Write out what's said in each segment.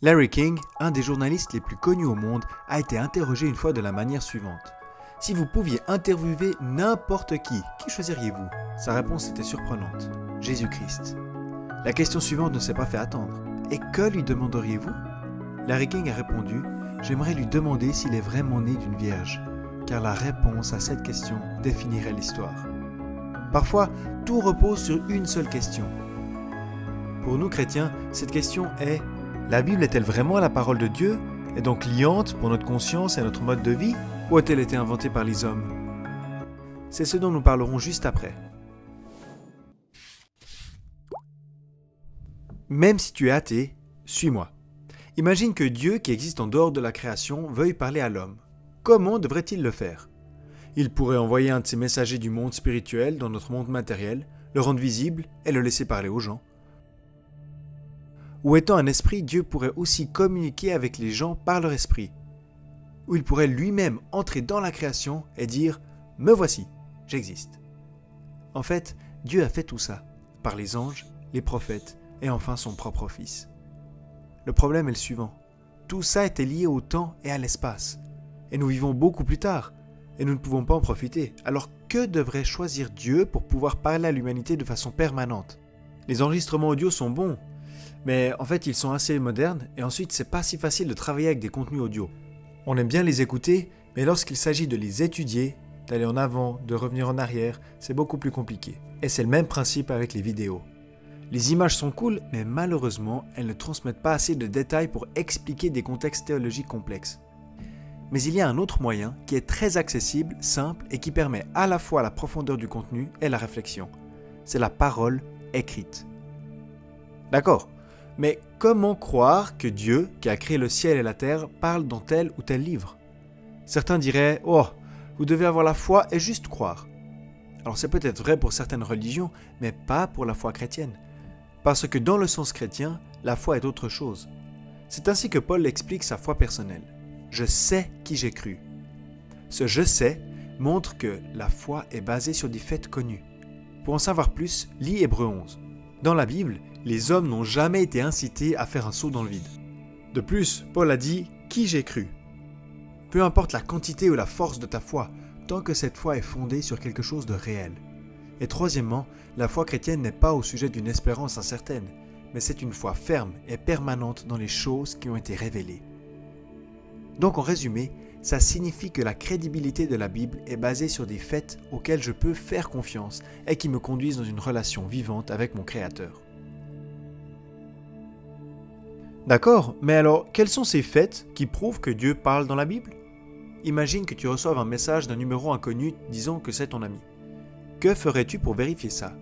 Larry King, un des journalistes les plus connus au monde, a été interrogé une fois de la manière suivante. Si vous pouviez interviewer n'importe qui choisiriez-vous? Sa réponse était surprenante. Jésus-Christ. La question suivante ne s'est pas fait attendre. Et que lui demanderiez-vous? Larry King a répondu « J'aimerais lui demander s'il est vraiment né d'une vierge, car la réponse à cette question définirait l'histoire. » Parfois, tout repose sur une seule question. Pour nous chrétiens, cette question est « La Bible est-elle vraiment la parole de Dieu, et donc liante pour notre conscience et notre mode de vie, ou a-t-elle été inventée par les hommes ?» C'est ce dont nous parlerons juste après. Même si tu es athée, suis-moi. Imagine que Dieu, qui existe en dehors de la création, veuille parler à l'homme. Comment devrait-il le faire? Il pourrait envoyer un de ses messagers du monde spirituel dans notre monde matériel, le rendre visible et le laisser parler aux gens. Ou étant un esprit, Dieu pourrait aussi communiquer avec les gens par leur esprit. Ou il pourrait lui-même entrer dans la création et dire « Me voici, j'existe ». En fait, Dieu a fait tout ça, par les anges, les prophètes et enfin son propre Fils. Le problème est le suivant. Tout ça était lié au temps et à l'espace. Et nous vivons beaucoup plus tard. Et nous ne pouvons pas en profiter. Alors que devrait choisir Dieu pour pouvoir parler à l'humanité de façon permanente? Les enregistrements audio sont bons. Mais en fait, ils sont assez modernes. Et ensuite, c'est pas si facile de travailler avec des contenus audio. On aime bien les écouter. Mais lorsqu'il s'agit de les étudier, d'aller en avant, de revenir en arrière, c'est beaucoup plus compliqué. Et c'est le même principe avec les vidéos. Les images sont cool, mais malheureusement, elles ne transmettent pas assez de détails pour expliquer des contextes théologiques complexes. Mais il y a un autre moyen qui est très accessible, simple et qui permet à la fois la profondeur du contenu et la réflexion. C'est la parole écrite. D'accord, mais comment croire que Dieu, qui a créé le ciel et la terre, parle dans tel ou tel livre? Certains diraient « Oh, vous devez avoir la foi et juste croire ». Alors c'est peut-être vrai pour certaines religions, mais pas pour la foi chrétienne. Parce que dans le sens chrétien, la foi est autre chose. C'est ainsi que Paul explique sa foi personnelle. Je sais qui j'ai cru. Ce « je sais » montre que la foi est basée sur des faits connus. Pour en savoir plus, lis Hébreux 11. Dans la Bible, les hommes n'ont jamais été incités à faire un saut dans le vide. De plus, Paul a dit « qui j'ai cru ». Peu importe la quantité ou la force de ta foi, tant que cette foi est fondée sur quelque chose de réel. Et troisièmement, la foi chrétienne n'est pas au sujet d'une espérance incertaine, mais c'est une foi ferme et permanente dans les choses qui ont été révélées. Donc en résumé, ça signifie que la crédibilité de la Bible est basée sur des faits auxquels je peux faire confiance et qui me conduisent dans une relation vivante avec mon Créateur. D'accord, mais alors quels sont ces faits qui prouvent que Dieu parle dans la Bible? Imagine que tu reçoives un message d'un numéro inconnu disant que c'est ton ami. Que ferais-tu pour vérifier ça?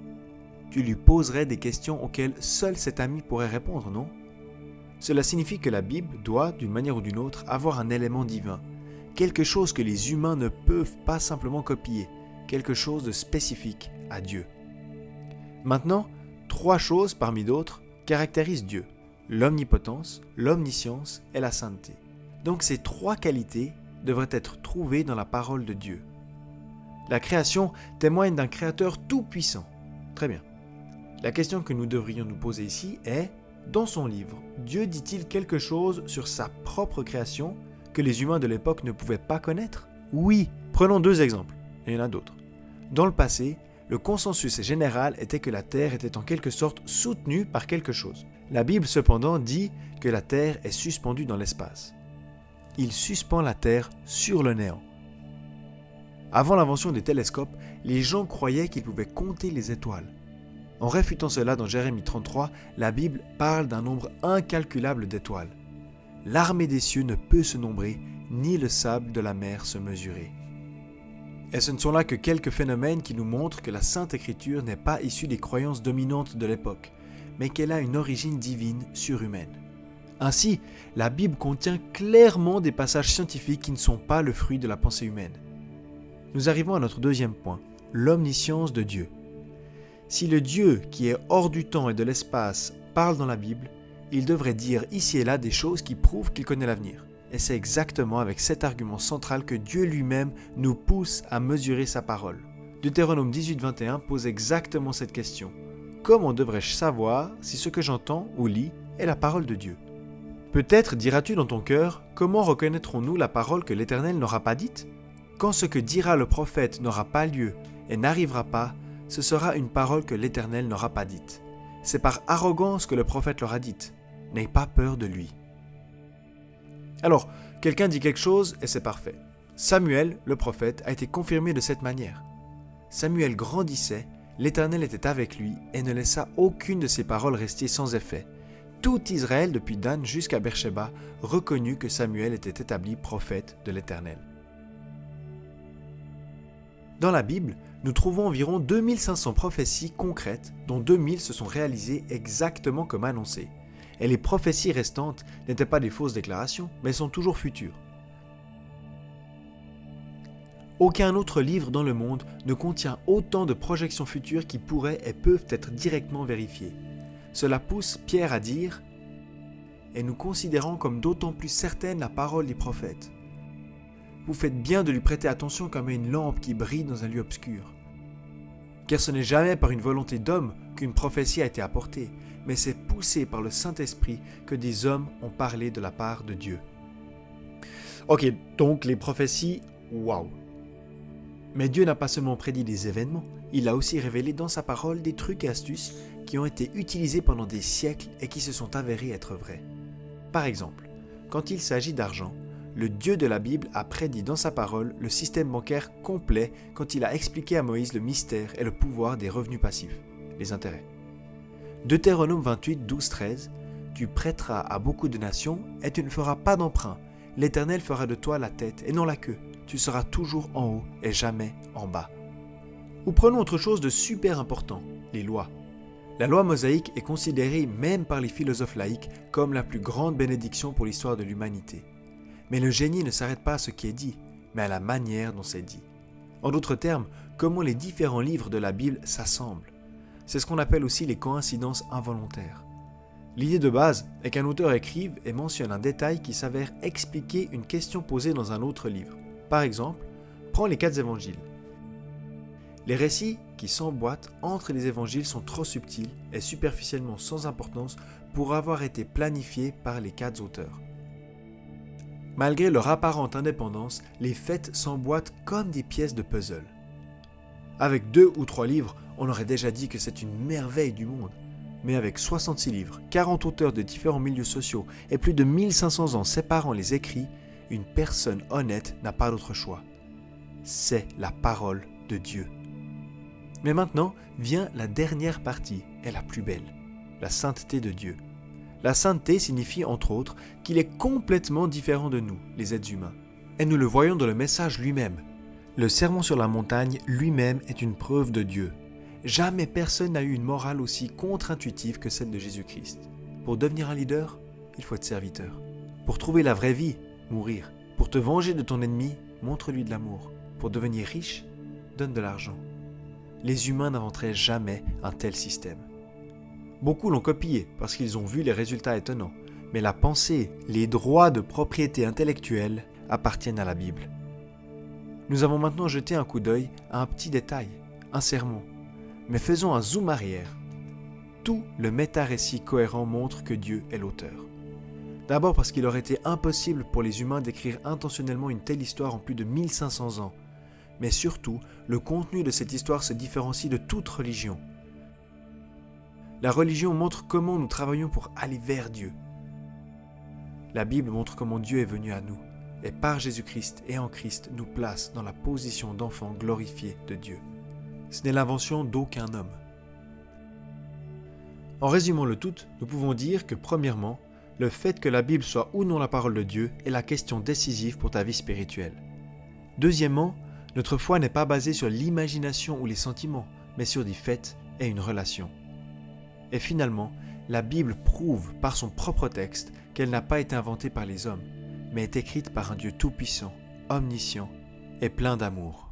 Tu lui poserais des questions auxquelles seul cet ami pourrait répondre, non? Cela signifie que la Bible doit, d'une manière ou d'une autre, avoir un élément divin, quelque chose que les humains ne peuvent pas simplement copier, quelque chose de spécifique à Dieu. Maintenant, 3 choses parmi d'autres caractérisent Dieu: l'omnipotence, l'omniscience et la sainteté. Donc ces 3 qualités devraient être trouvées dans la parole de Dieu. La création témoigne d'un créateur tout-puissant. Très bien. La question que nous devrions nous poser ici est, dans son livre, Dieu dit-il quelque chose sur sa propre création que les humains de l'époque ne pouvaient pas connaître? Oui. Prenons 2 exemples. Il y en a d'autres. Dans le passé, le consensus général était que la Terre était en quelque sorte soutenue par quelque chose. La Bible cependant dit que la Terre est suspendue dans l'espace. Il suspend la Terre sur le néant. Avant l'invention des télescopes, les gens croyaient qu'ils pouvaient compter les étoiles. En réfutant cela dans Jérémie 33, la Bible parle d'un nombre incalculable d'étoiles. L'armée des cieux ne peut se nombrer, ni le sable de la mer se mesurer. Et ce ne sont là que quelques phénomènes qui nous montrent que la Sainte Écriture n'est pas issue des croyances dominantes de l'époque, mais qu'elle a une origine divine surhumaine. Ainsi, la Bible contient clairement des passages scientifiques qui ne sont pas le fruit de la pensée humaine. Nous arrivons à notre deuxième point, l'omniscience de Dieu. Si le Dieu qui est hors du temps et de l'espace parle dans la Bible, il devrait dire ici et là des choses qui prouvent qu'il connaît l'avenir. Et c'est exactement avec cet argument central que Dieu lui-même nous pousse à mesurer sa parole. Deutéronome 18:21 pose exactement cette question. Comment devrais-je savoir si ce que j'entends ou lis est la parole de Dieu? Peut-être diras-tu dans ton cœur, comment reconnaîtrons-nous la parole que l'Éternel n'aura pas dite? Quand ce que dira le prophète n'aura pas lieu et n'arrivera pas, ce sera une parole que l'Éternel n'aura pas dite. C'est par arrogance que le prophète l'aura dite. N'aie pas peur de lui. Alors, quelqu'un dit quelque chose et c'est parfait. Samuel, le prophète, a été confirmé de cette manière. Samuel grandissait, l'Éternel était avec lui et ne laissa aucune de ses paroles rester sans effet. Tout Israël, depuis Dan jusqu'à Beersheba, reconnut que Samuel était établi prophète de l'Éternel. Dans la Bible, nous trouvons environ 2500 prophéties concrètes, dont 2000 se sont réalisées exactement comme annoncé. Et les prophéties restantes n'étaient pas des fausses déclarations, mais sont toujours futures. Aucun autre livre dans le monde ne contient autant de projections futures qui pourraient et peuvent être directement vérifiées. Cela pousse Pierre à dire « Et nous considérons comme d'autant plus certaine la parole des prophètes. Vous faites bien de lui prêter attention comme à une lampe qui brille dans un lieu obscur. Car ce n'est jamais par une volonté d'homme qu'une prophétie a été apportée, mais c'est poussé par le Saint-Esprit que des hommes ont parlé de la part de Dieu. » Ok, donc les prophéties, waouh. Mais Dieu n'a pas seulement prédit des événements, il a aussi révélé dans sa parole des trucs et astuces qui ont été utilisés pendant des siècles et qui se sont avérés être vrais. Par exemple, quand il s'agit d'argent, le Dieu de la Bible a prédit dans sa parole le système bancaire complet quand il a expliqué à Moïse le mystère et le pouvoir des revenus passifs, les intérêts. Deutéronome 28, 12, 13, « Tu prêteras à beaucoup de nations et tu ne feras pas d'emprunt. L'Éternel fera de toi la tête et non la queue. Tu seras toujours en haut et jamais en bas. » Ou prenons autre chose de super important, les lois. La loi mosaïque est considérée même par les philosophes laïcs comme la plus grande bénédiction pour l'histoire de l'humanité. Mais le génie ne s'arrête pas à ce qui est dit, mais à la manière dont c'est dit. En d'autres termes, comment les différents livres de la Bible s'assemblent. C'est ce qu'on appelle aussi les coïncidences involontaires. L'idée de base est qu'un auteur écrive et mentionne un détail qui s'avère expliquer une question posée dans un autre livre. Par exemple, prends les 4 évangiles. Les récits qui s'emboîtent entre les évangiles sont trop subtils et superficiellement sans importance pour avoir été planifiés par les 4 auteurs. Malgré leur apparente indépendance, les faits s'emboîtent comme des pièces de puzzle. Avec 2 ou 3 livres, on aurait déjà dit que c'est une merveille du monde. Mais avec 66 livres, 40 auteurs de différents milieux sociaux et plus de 1500 ans séparant les écrits, une personne honnête n'a pas d'autre choix. C'est la parole de Dieu. Mais maintenant vient la dernière partie et la plus belle, la sainteté de Dieu. La sainteté signifie entre autres qu'il est complètement différent de nous, les êtres humains. Et nous le voyons dans le message lui-même. Le sermon sur la montagne lui-même est une preuve de Dieu. Jamais personne n'a eu une morale aussi contre-intuitive que celle de Jésus-Christ. Pour devenir un leader, il faut être serviteur. Pour trouver la vraie vie, mourir. Pour te venger de ton ennemi, montre-lui de l'amour. Pour devenir riche, donne de l'argent. Les humains n'inventeraient jamais un tel système. Beaucoup l'ont copié parce qu'ils ont vu les résultats étonnants, mais la pensée, les droits de propriété intellectuelle appartiennent à la Bible. Nous avons maintenant jeté un coup d'œil à un petit détail, un sermon, mais faisons un zoom arrière. Tout le méta-récit cohérent montre que Dieu est l'auteur. D'abord parce qu'il aurait été impossible pour les humains d'écrire intentionnellement une telle histoire en plus de 1500 ans, mais surtout, le contenu de cette histoire se différencie de toute religion. La religion montre comment nous travaillons pour aller vers Dieu. La Bible montre comment Dieu est venu à nous, et par Jésus-Christ et en Christ nous place dans la position d'enfants glorifiés de Dieu. Ce n'est l'invention d'aucun homme. En résumant le tout, nous pouvons dire que premièrement, le fait que la Bible soit ou non la parole de Dieu est la question décisive pour ta vie spirituelle. Deuxièmement, notre foi n'est pas basée sur l'imagination ou les sentiments, mais sur des faits et une relation. Et finalement, la Bible prouve par son propre texte qu'elle n'a pas été inventée par les hommes, mais est écrite par un Dieu tout-puissant, omniscient et plein d'amour.